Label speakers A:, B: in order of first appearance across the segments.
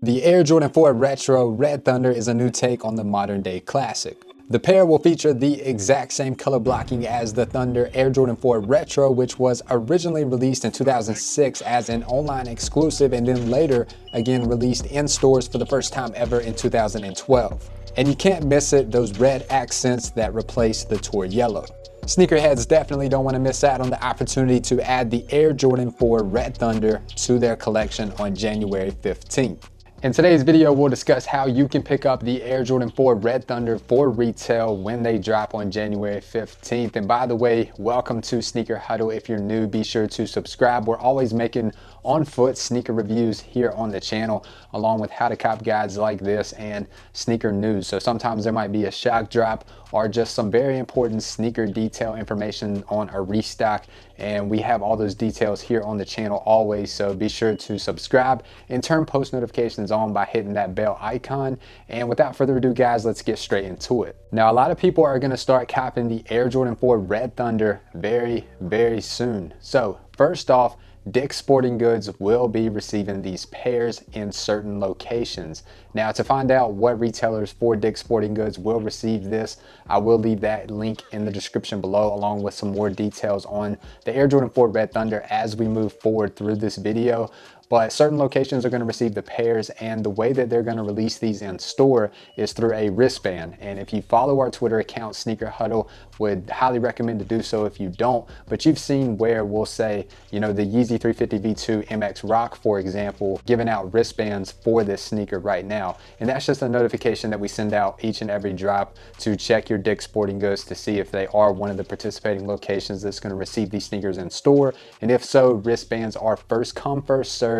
A: The Air Jordan 4 Retro Red Thunder is a new take on the modern day classic. The pair will feature the exact same color blocking as the Thunder Air Jordan 4 Retro, which was originally released in 2006 as an online exclusive and then later again released in stores for the first time ever in 2012. And you can't miss it, those red accents that replace the tour yellow. Sneakerheads definitely don't want to miss out on the opportunity to add the Air Jordan 4 Red Thunder to their collection on January 15th. In today's video, we'll discuss how you can pick up the Air Jordan 4 Red Thunder for retail when they drop on January 15th. And by the way, welcome to Sneaker Huddle. If you're new, be sure to subscribe. We're always making on-foot sneaker reviews here on the channel, along with how to cop guides like this and sneaker news. So sometimes there might be a shock drop or just some very important sneaker detail information on a restock. And we have all those details here on the channel always. So be sure to subscribe and turn post notifications on by hitting that bell icon. And without further ado, guys, let's get straight into it. Now, a lot of people are going to start copping the Air Jordan 4 Red Thunder very soon. So first off, Dick's Sporting Goods will be receiving these pairs in certain locations. Now, to find out what retailers for Dick's Sporting Goods will receive this, I will leave that link in the description below, along with some more details on the Air Jordan 4 Red Thunder as we move forward through this video. But certain locations are going to receive the pairs, and the way that they're going to release these in store is through a wristband. And if you follow our Twitter account, Sneaker Huddle, would highly recommend to do so if you don't. But you've seen where we'll say, you know, the Yeezy 350 V2 MX Rock, for example, giving out wristbands for this sneaker right now. And that's just a notification that we send out each and every drop to check your Dick's Sporting Goods to see if they are one of the participating locations that's going to receive these sneakers in store. And if so, wristbands are first come, first serve.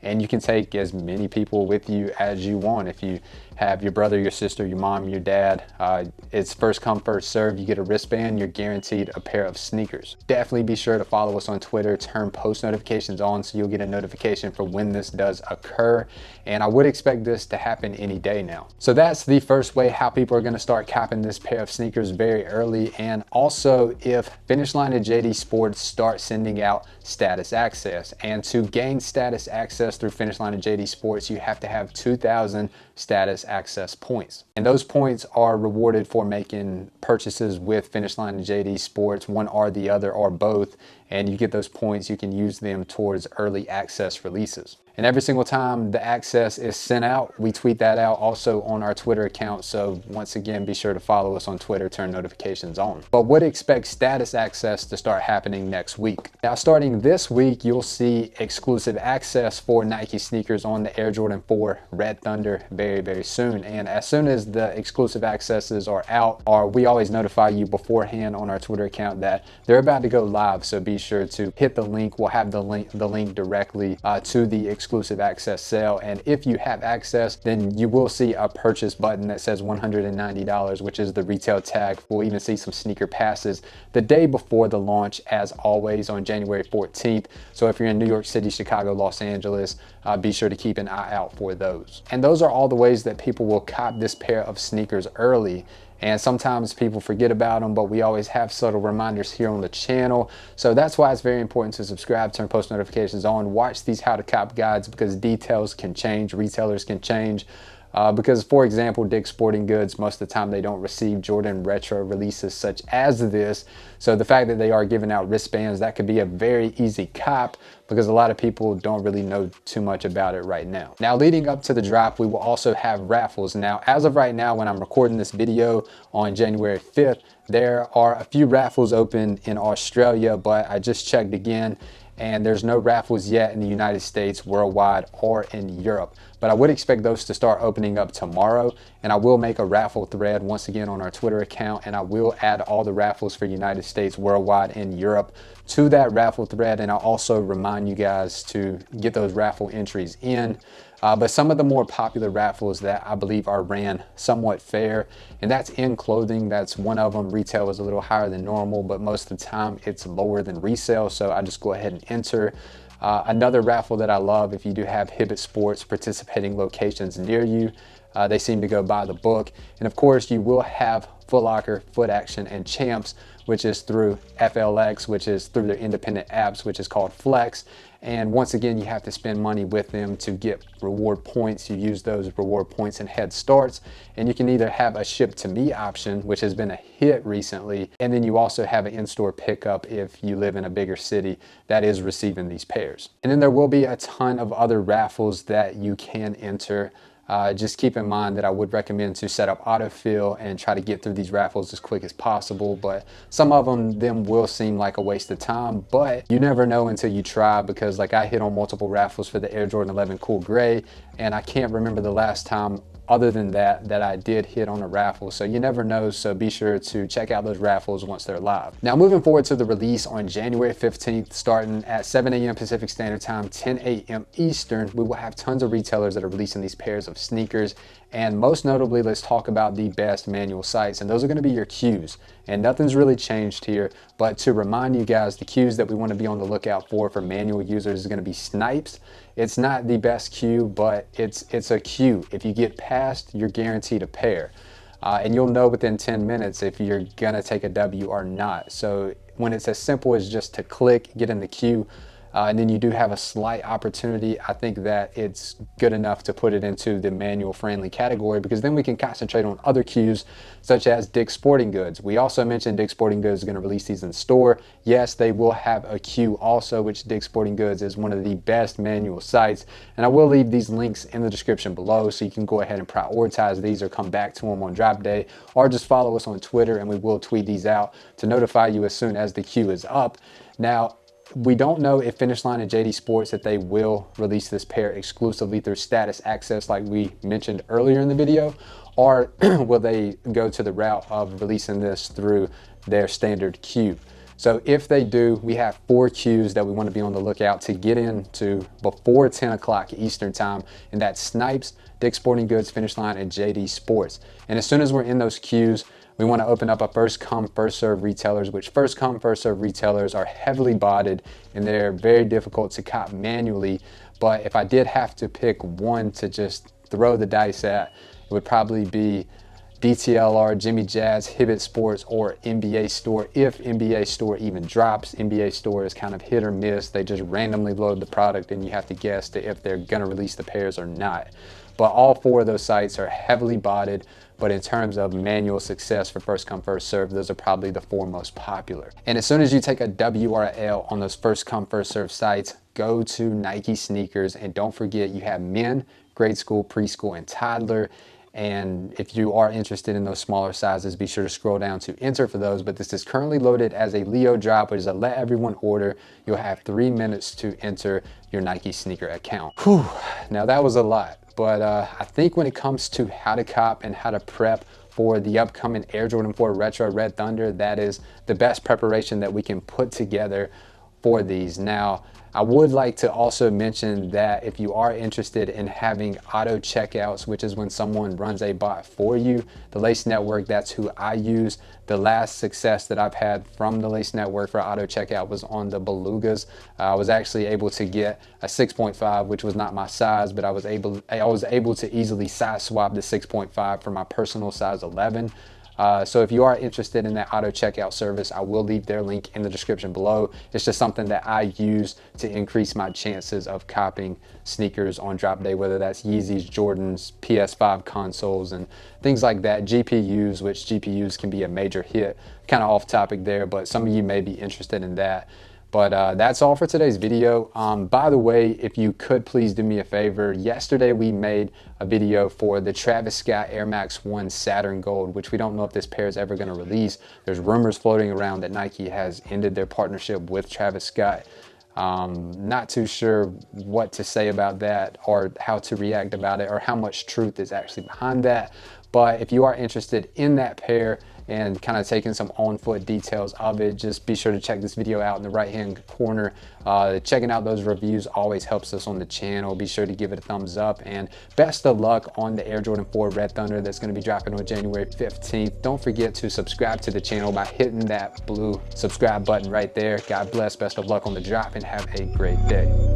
A: And you can take as many people with you as you want. If you have your brother, your sister, your mom, your dad, it's first come, first serve. You get a wristband, you're guaranteed a pair of sneakers. Definitely be sure to follow us on Twitter, turn post notifications on so you'll get a notification for when this does occur. And I would expect this to happen any day now. So that's the first way how people are going to start copping this pair of sneakers very early. And also, if Finish Line and JD Sports start sending out status access, and to gain status access through Finish Line and JD Sports, you have to have 2,000 status access points. And those points are rewarded for making purchases with Finish Line and JD Sports, one or the other or both. And you get those points, you can use them towards early access releases. And every single time the access is sent out, we tweet that out also on our Twitter account. So once again, be sure to follow us on Twitter, turn notifications on. But would expect status access to start happening next week. Now, starting this week, you'll see exclusive access for Nike sneakers on the Air Jordan 4 Red Thunder very soon. And as soon as the exclusive accesses are out, or we always notify you beforehand on our Twitter account that they're about to go live. So be sure to hit the link. We'll have the link directly to the exclusive access sale. And if you have access, then you will see a purchase button that says $190, which is the retail tag. We'll even see some sneaker passes the day before the launch, as always, on January 14th. So if you're in New York City, Chicago, Los Angeles, be sure to keep an eye out for those. And those are all the ways that people will cop this pair of sneakers early. And sometimes people forget about them, but we always have subtle reminders here on the channel. So that's why it's very important to subscribe, turn post notifications on, watch these how to cop guides, because details can change, retailers can change. Because, for example, Dick's Sporting Goods, most of the time they don't receive Jordan Retro releases such as this. So the fact that they are giving out wristbands, that could be a very easy cop, because a lot of people don't really know too much about it right now. Now, leading up to the drop, we will also have raffles. Now, as of right now, when I'm recording this video on January 5th, there are a few raffles open in Australia, but I just checked again, and there's no raffles yet in the United States, worldwide, or in Europe. But I would expect those to start opening up tomorrow, and I will make a raffle thread once again on our Twitter account, and I will add all the raffles for United States, worldwide, and Europe to that raffle thread. And I'll also remind you guys to get those raffle entries in. But some of the more popular raffles that I believe are ran somewhat fair, and that's in clothing. That's one of them. Retail is a little higher than normal, but most of the time it's lower than resale. So I just go ahead and enter. Another raffle that I love, if you do have Hibbett Sports participating locations near you, they seem to go by the book. And of course, you will have Foot Locker, Foot Action, and Champs, which is through FLX, which is through their independent apps, which is called Flex. And once again, you have to spend money with them to get reward points. You use those reward points in head starts, and you can either have a ship to me option, which has been a hit recently, and then you also have an in-store pickup if you live in a bigger city that is receiving these pairs. And then there will be a ton of other raffles that you can enter. Just keep in mind that I would recommend to set up autofill and try to get through these raffles as quick as possible, but some of them will seem like a waste of time, but you never know until you try, because like I hit on multiple raffles for the Air Jordan 11 Cool Gray, and I can't remember the last time other than that I did hit on a raffle. So you never know, so be sure to check out those raffles once they're live. Now moving forward to the release on January 15th, starting at 7 a.m. Pacific Standard Time, 10 a.m. Eastern, we will have tons of retailers that are releasing these pairs of sneakers. And most notably, let's talk about the best manual sites, and those are going to be your cues. And nothing's really changed here, but to remind you guys, the cues that we want to be on the lookout for manual users is going to be Snipes. It's not the best cue, but it's a cue. If you get past, you're guaranteed a pair. And you'll know within 10 minutes if you're going to take a W or not. So when it's as simple as just to click, get in the queue, and then you do have a slight opportunity, I think that it's good enough to put it into the manual friendly category, because then we can concentrate on other cues such as Dick's Sporting Goods. We also mentioned Dick's Sporting Goods is going to release these in store. Yes, they will have a queue also, which Dick's Sporting Goods is one of the best manual sites. And I will leave these links in the description below so you can go ahead and prioritize these or come back to them on drop day, or just follow us on Twitter and we will tweet these out to notify you as soon as the queue is up. Now, we don't know if Finish Line and JD Sports that they will release this pair exclusively through status access like we mentioned earlier in the video, or will they go to the route of releasing this through their standard queue. So if they do, we have 4 queues that we want to be on the lookout to get into before 10 o'clock Eastern time, and that's Snipes, Dick's Sporting Goods, Finish Line, and JD Sports. And as soon as we're in those queues, we want to open up a first come, first serve retailers, which first come, first serve retailers are heavily botted and they're very difficult to cop manually. But if I did have to pick one to just throw the dice at, it would probably be DTLR, Jimmy Jazz, Hibbett Sports, or NBA Store, if NBA Store even drops. NBA Store is kind of hit or miss. They just randomly load the product and you have to guess if they're gonna release the pairs or not. But all 4 of those sites are heavily botted, but in terms of manual success for first come, first serve, those are probably the 4 most popular. And as soon as you take a W or a L on those first come, first serve sites, go to Nike sneakers, and don't forget you have men, grade school, preschool, and toddler. And if you are interested in those smaller sizes, be sure to scroll down to enter for those. But this is currently loaded as a Leo drop, which is a let everyone order. You'll have 3 minutes to enter your Nike sneaker account. Whew. Now that was a lot, but I think when it comes to how to cop and how to prep for the upcoming Air Jordan 4 Retro Red Thunder, that is the best preparation that we can put together for these. Now, I would like to also mention that if you are interested in having auto checkouts, which is when someone runs a bot for you, the Lace Network, that's who I use. The last success that I've had from the Lace Network for auto checkout was on the Belugas. I was actually able to get a 6.5, which was not my size, but I was able to easily size swap the 6.5 for my personal size 11. So if you are interested in that auto checkout service, I will leave their link in the description below. It's just something that I use to increase my chances of copying sneakers on drop day, whether that's Yeezys, Jordans, PS5 consoles, and things like that. GPUs, which GPUs can be a major hit. Kind of off topic there, but some of you may be interested in that. But that's all for today's video. By the way, if you could please do me a favor, yesterday we made a video for the Travis Scott Air Max 1 Saturn Gold, which we don't know if this pair is ever going to release. There's rumors floating around that Nike has ended their partnership with Travis Scott. Not too sure what to say about that or how to react about it or how much truth is actually behind that. But if you are interested in that pair and kind of taking some on-foot details of it, just be sure to check this video out in the right-hand corner. Checking out those reviews always helps us on the channel. Be sure to give it a thumbs up, and best of luck on the Air Jordan 4 Red Thunder that's going to be dropping on January 15th. Don't forget to subscribe to the channel by hitting that blue subscribe button right there. God bless, best of luck on the drop, and have a great day.